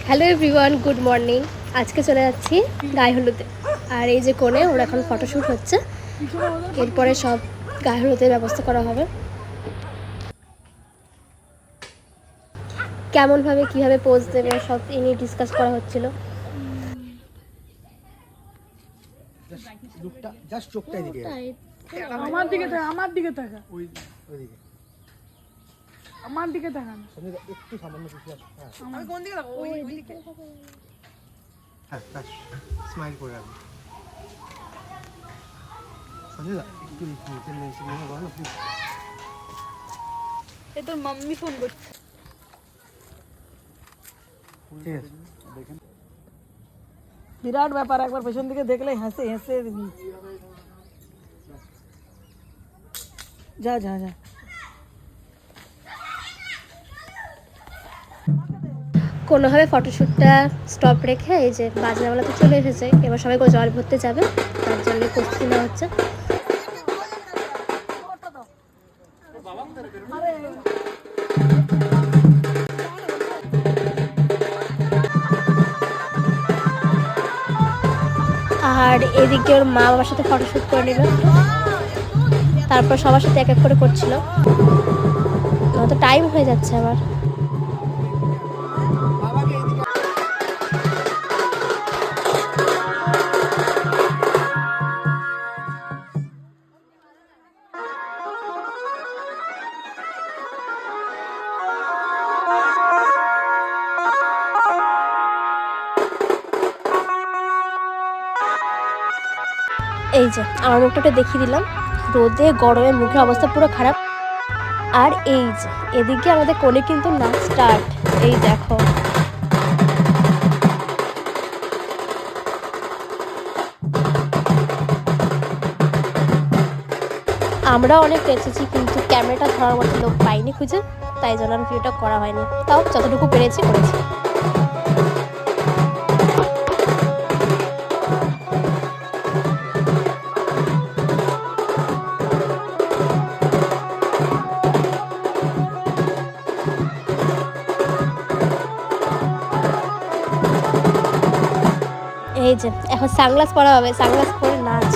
Hello everyone, good morning. আজকে চলে যাচ্ছি গায়ে হলুদে। আর এই যে কোণে ওর এখন ফটোশ্যুট হচ্ছে, এরপরে সব গায়ে হলুদের ব্যবস্থা করা হবে। কেমনভাবে কীভাবে পোজ দেবে সব এই নিয়ে ডিসকাস করা হচ্ছিল। আমার দিকে তাকা, আমার দিকে তাকা, আমার দিকে তাকান। একটু সামান্য কিছু আছে। আমি কোন দিকে তাকাবো? ওই দিকে। হ্যাঁ, ব্যাস স্মাইল করে রাখুন। সঞ্জয় দা একটু নিচে নেমে বলো না প্লিজ। এই তোর মাম্মি ফোন করছে। ঠিক আছে, দেখেন বিরাট ব্যাপার, একবার পেছন দিকে দেখলে হেসে হেসে যা যা যা। কোনোভাবে ফটোশ্যুটটা স্টপ রেখে এই যে বাজনাওয়ালা তো চলে এসেছে, এবার সবাইকে জল ভরতে যাবে, তার জন্য প্রস্তুতি নেওয়া হচ্ছে। আর এদিকে ওর মা বাবার সাথে ফটোশ্যুট করে নিল, তারপর সবার সাথে এক এক করে করছিল। তো টাইম হয়ে যাচ্ছে আবার। এই যে আমার মুখটা দেখিয়ে দিলাম, রোদে গরমে মুখের অবস্থা পুরো খারাপ। আর এই যে এদিকে আমাদের কোণে কিন্তু নাচ স্টার্ট। এই দেখো, আমরা অনেক এসেছি কিন্তু ক্যামেরাটা ধরার মতো লোক পাইনি খুঁজে, তাই জন্য আর ভিডিওটা করা হয়নি। তাও যতটুকু পেরেছি করেছি। এই যে এখন সানগ্লাস পরা হবে, সানগ্লাস পরে নাচ।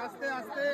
আস্তে আস্তে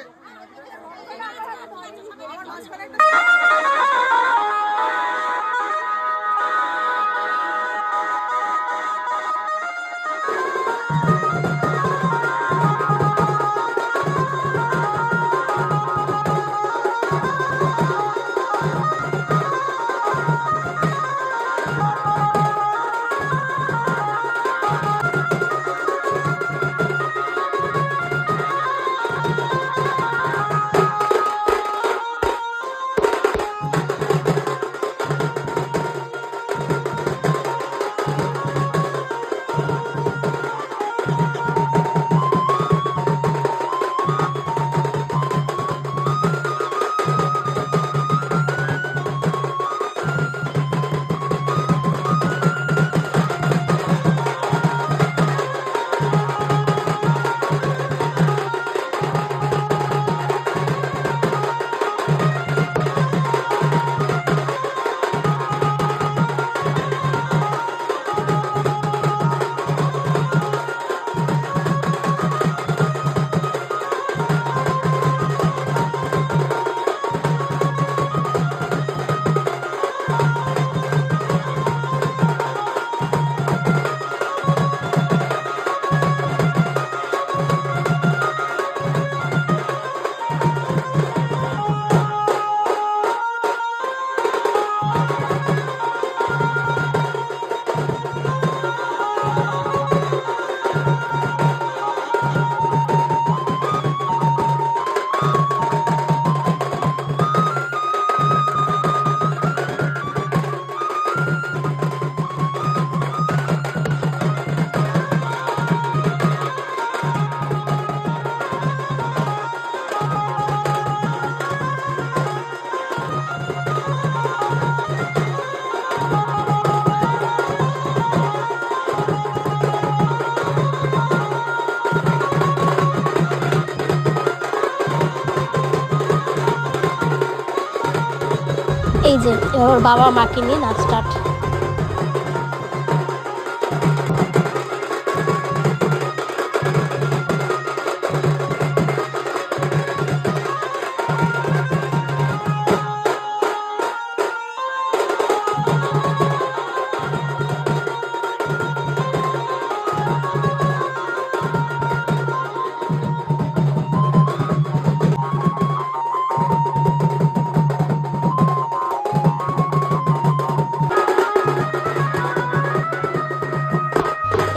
এই যে এবার ওর বাবা মাকে নিয়ে নাচ স্টার্ট।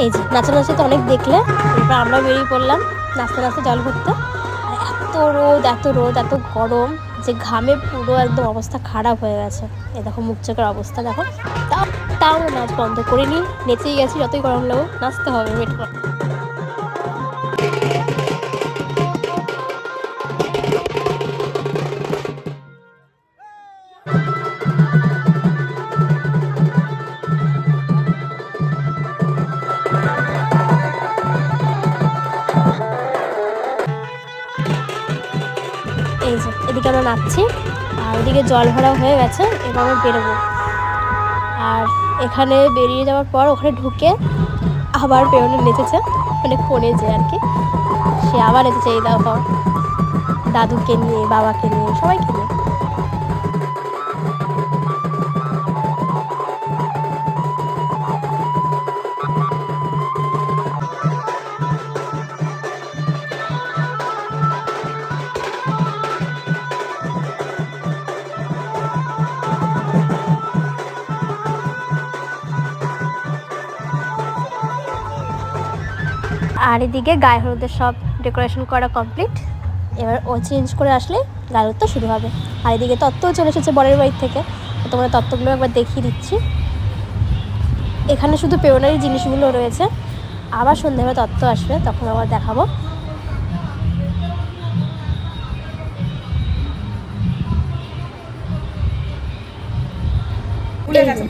এই যে নাচানাচি তো অনেক দেখলে, এরপর আমরা বেরিয়ে পড়লাম নাচতে নাচতে জল ঘুরতে। আর এত রোদ এত গরম যে ঘামে পুরো একদম অবস্থা খারাপ হয়ে গেছে। এই দেখো মুখ চোখের অবস্থা দেখো। তাও নাচ বন্ধ করিনি, নেচেই গেছি, যতই গরম লাগুক নাচতে হবে, ওয়েট কর। এই যে এদিকে আমরা নাচছি আর ওদিকে জল ভরা হয়ে গেছে, এবার আমরা বেরোবো। আর এখানে বেরিয়ে যাওয়ার পর ওখানে ঢুকে আবার পেরোনে নেচেছে, মানে কোণে যে আর কি, সে আবার নেচেছে। এই দেখো দাদুকে নিয়ে, বাবাকে নিয়ে, সবাইকে নিয়ে। আর এদিকে গায়ে হলুদের সব ডেকোরেশন করা কমপ্লিট। এবার ও চেঞ্জ করে আসলে গায়ে হলুদটা শুরু হবে। আর এদিকে তত্ত্বও চলে এসেছে বরের বাড়ি থেকে, তোমার তত্ত্বগুলো একবার দেখিয়ে দিচ্ছি। এখানে শুধু পেওনারি জিনিসগুলো রয়েছে, আবার সন্ধ্যাবেলা তত্ত্ব আসবে, তখন আবার দেখাবো।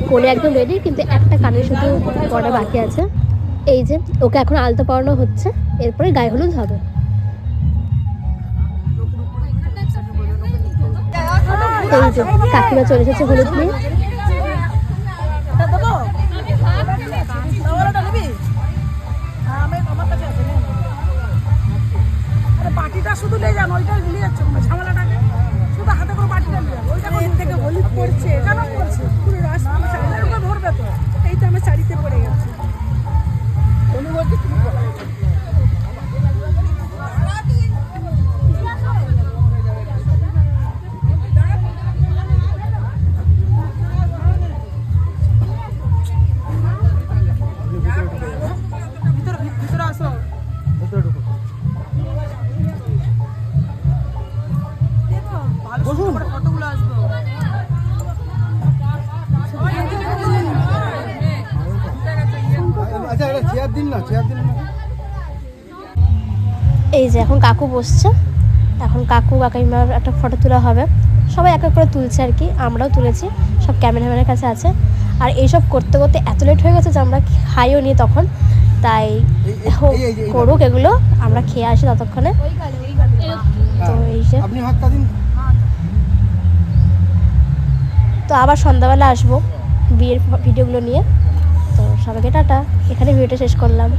কোণে একদম রেডি, কিন্তু একটা কানে শুধু পড়া বাকি আছে। এই যে ওকে এখন আলতা পরানো হচ্ছে, এরপরে গায়ে হলুদ হবে। এই যে কাকিমা চলে এসেছে হলুদ নিয়ে। বাটিটা শুধু নিয়ে যান, ওইটা ভুলে যাচ্ছে, ঝামেলাটাকে শুধু হাতে করে বাটিটা নিয়ে যান। ওইটা করে থেকে হলুদ পড়ছে, কেন পড়ছে পুরো রাস্তা ধরবে তো। এই তো আমার শাড়িতে পড়ে গেছে। ভিতরে আসো, ফটোগুলো আসবো। আচ্ছা এটা চেয়ার দিন না, চেয়ার দিন না। এই যে এখন কাকু বসছে, এখন কাকু কাকিমার একটা ফটো তোলা হবে। সবাই এক এক করে তুলছে আর কি, আমরাও তুলেছি, সব ক্যামেরাম্যানের কাছে আছে। আর এইসব করতে করতে এত লেট হয়ে গেছে যে আমরা খাইও নি তখন, তাই করুক এগুলো, আমরা খেয়ে আসি ততক্ষণে। তো এই যে আপনি হাতটা দিন। তো আবার সন্ধ্যাবেলা আসবো বিয়ের ভিডিওগুলো নিয়ে। তো সবাইকে টাটা, এখানে ভিডিওটা শেষ করলাম।